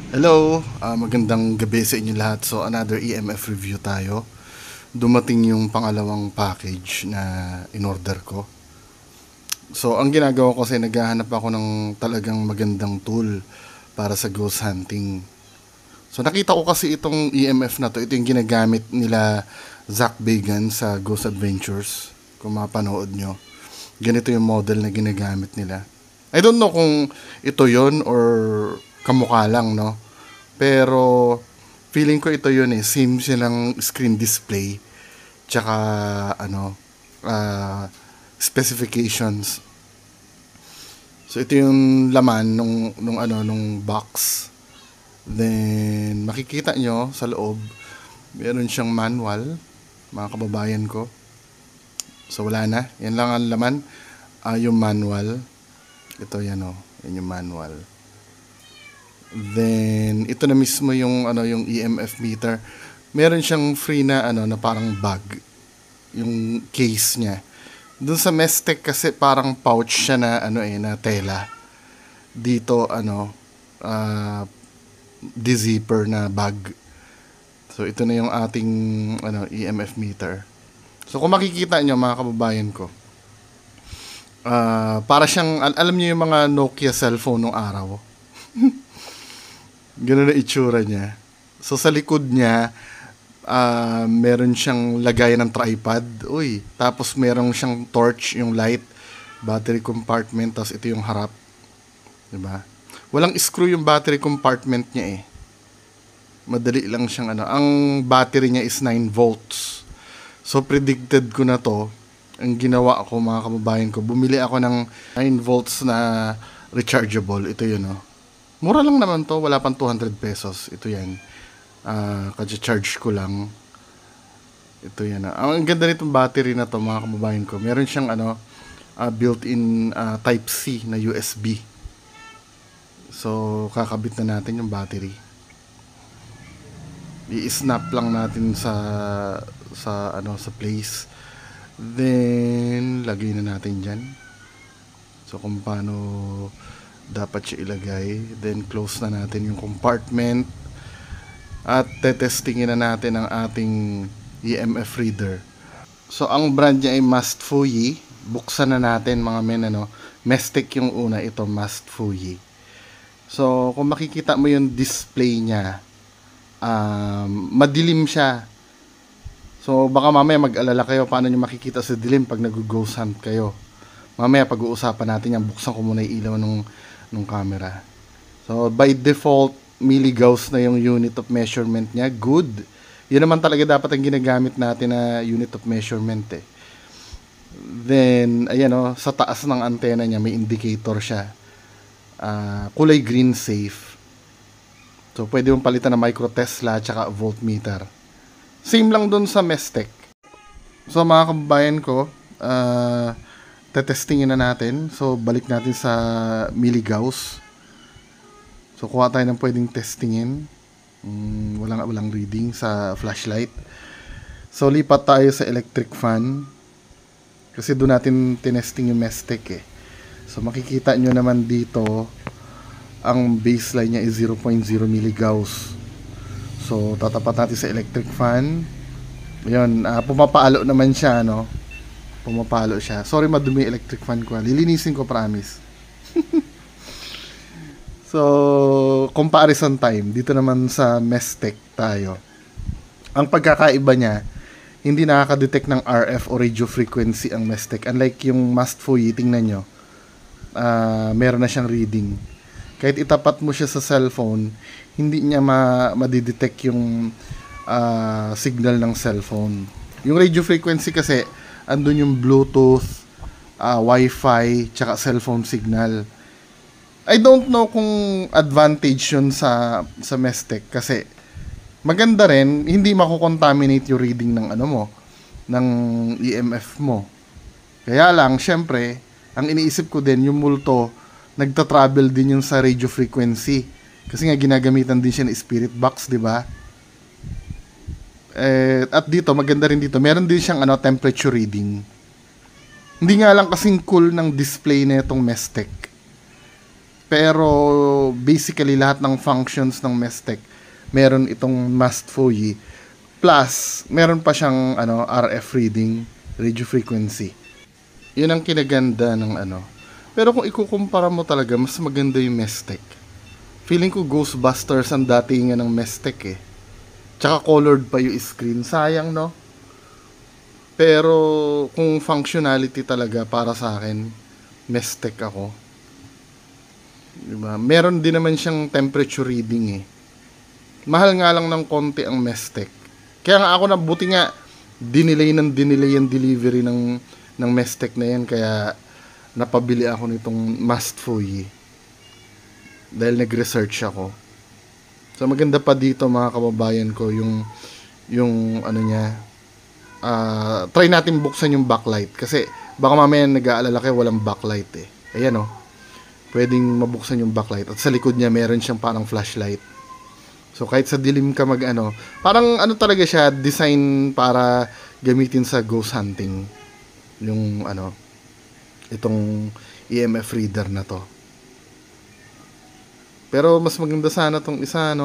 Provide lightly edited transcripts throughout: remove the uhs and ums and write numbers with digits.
Hello, magandang gabi sa inyo lahat. So another EMF review tayo. Dumating yung pangalawang package na in-order ko. So ang ginagawa ko kasi naghahanap ako ng talagang magandang tool para sa ghost hunting. So nakita ko kasi itong EMF na to, ito yung ginagamit nila Zach Bagan sa Ghost Adventures. Kung mapanood nyo, ganito yung model na ginagamit nila. I don't know kung ito yon or kamukha lang, no? Pero feeling ko ito yun eh. Same silang screen display. Tsaka ano, ah, specifications. So ito yung laman nung box. Then makikita nyo sa loob, meron siyang manual, mga kababayan ko. So wala na. Yan lang ang laman. Yung manual. Ito yan o. Yan yung manual. Then ito na mismo yung yung EMF meter. Meron siyang free na na parang bag. Yung case niya. Doon sa Mestec kasi parang pouch siya na na tela. Dito de-zipper na bag. So ito na yung ating EMF meter. So kung makikita nyo mga kababayan ko, para siyang alam niyo yung mga Nokia cellphone nung araw. Ganun na itsura niya. So sa likod niya, meron siyang lagay ng tripod. Uy, tapos meron siyang torch, yung light, battery compartment, tapos ito yung harap. 'Di ba? Walang screw yung battery compartment niya eh. Madali lang siyang ang battery niya is 9 volts. So predicted ko na to. Ang ginawa ko mga kababayan ko, bumili ako ng 9 volts na rechargeable. Ito yun Mura lang naman to, wala pang 200 pesos. Ito yan. Kasi-charge ko lang. Ito yan. Ang ganda nitong battery na to mga kababayan ko. Meron siyang built-in type C na USB. So, kakabit na natin yung battery. I-snap lang natin sa place. Then, lagay na natin dyan. So, kung paano dapat siya ilagay. Then close na natin yung compartment at tetestingin na natin ang ating EMF reader. So ang brand niya ay Must Fuyi. Buksan na natin mga men Mestec yung una, ito Must Fuyi. So kung makikita mo yung display niya, madilim siya. So baka mamaya mag-alala kayo paano nyo makikita sa dilim pag nag-ghost hunt kayo. Mamaya pag-uusapan natin yan. Buksan ko muna yung ilaw nung camera. So by default, milligauss na yung unit of measurement niya. Good. Yun naman talaga dapat ang ginagamit natin na unit of measurement eh. Then, ayan sa taas ng antena niya may indicator siya. Kulay green safe. So pwede mong palitan ng micro Tesla at voltmeter. Same lang dun sa Mestec. So mga kababayan ko, tetestingin na natin. So, balik natin sa milligauss. So, kuha tayo ng pwedeng testingin. Walang reading sa flashlight. So, lipat tayo sa electric fan. Kasi doon natin tinesting yung Mestec eh. So, makikita nyo naman dito, ang baseline niya is 0.0 milligauss. So, tatapat natin sa electric fan. Ayun, pumapaalo naman siya, pumapalo siya. Sorry madumi electric fan ko. Lilinisin ko, promise. So, comparison time. Dito naman sa Mestec tayo. Ang pagkakaiba niya, hindi nakaka-detect ng RF o radio frequency ang Mestec. Unlike yung Must Fuyi, tingnan nyo. Meron na siyang reading. Kahit itapat mo siya sa cellphone, hindi niya madidetect yung signal ng cellphone. Yung radio frequency kasi, andun yung Bluetooth, Wi-Fi, tsaka cellphone signal. I don't know kung advantage yun sa Mestec kasi maganda rin, hindi mako-contaminate yung reading ng ng EMF mo. Kaya lang, syempre, ang iniisip ko din, yung multo, nagta-travel din yung sa radio frequency. Kasi nga ginagamitan din siya ng spirit box, di ba? At dito, maganda rin dito, meron din siyang temperature reading. Hindi nga lang kasing cool ng display na itong Mestec. Pero basically lahat ng functions ng Mestec meron itong Mast Foyi. Plus, meron pa siyang RF reading, radio frequency. Yun ang kinaganda ng Pero kung ikukumpara mo talaga, mas maganda yung Mestec. Feeling ko Ghostbusters ang datingan ng Mestec eh. Tsaka colored pa yung screen. Sayang, no? Pero kung functionality talaga para sa akin, Mestec ako. Diba? Meron din naman siyang temperature reading eh. Mahal nga lang ng konti ang Mestec. Kaya nga ako buti nga dinelay ang delivery ng Mestec na yan, kaya napabili ako nitong Mast Foyi. Dahil nag-research ako. So maganda pa dito mga kababayan ko yung niya. Try natin buksan yung backlight kasi baka mamaya nag-aalala kayo walang backlight eh. Ayan oh. Pwedeng mabuksan yung backlight at sa likod niya meron siyang parang flashlight. So kahit sa dilim ka parang talaga siya, design para gamitin sa ghost hunting. Yung itong EMF reader na to. Pero mas maganda sana tong isa,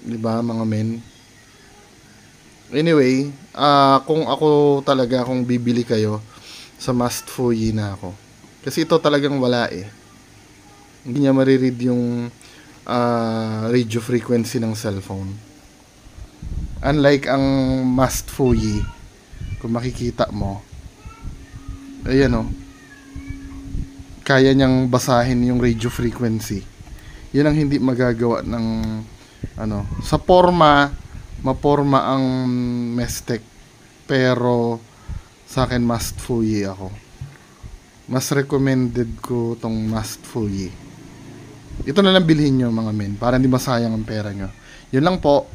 diba mga men? Anyway, kung ako talaga, kung bibili kayo, sa Mast Foyi na ako. Kasi ito talagang wala eh. Hindi niya mariread yung radio frequency ng cellphone. Unlike ang Mast Foyi, kung makikita mo, ayan o, kaya niyang basahin yung radio frequency. Yan ang hindi magagawa ng sa maporma ang Mestec, pero sa akin Mast Foyi ako. Mas recommended ko tong Mast Foyi. Ito na lang bilhin nyo mga men, para hindi masayang ang pera nyo. Yun lang po.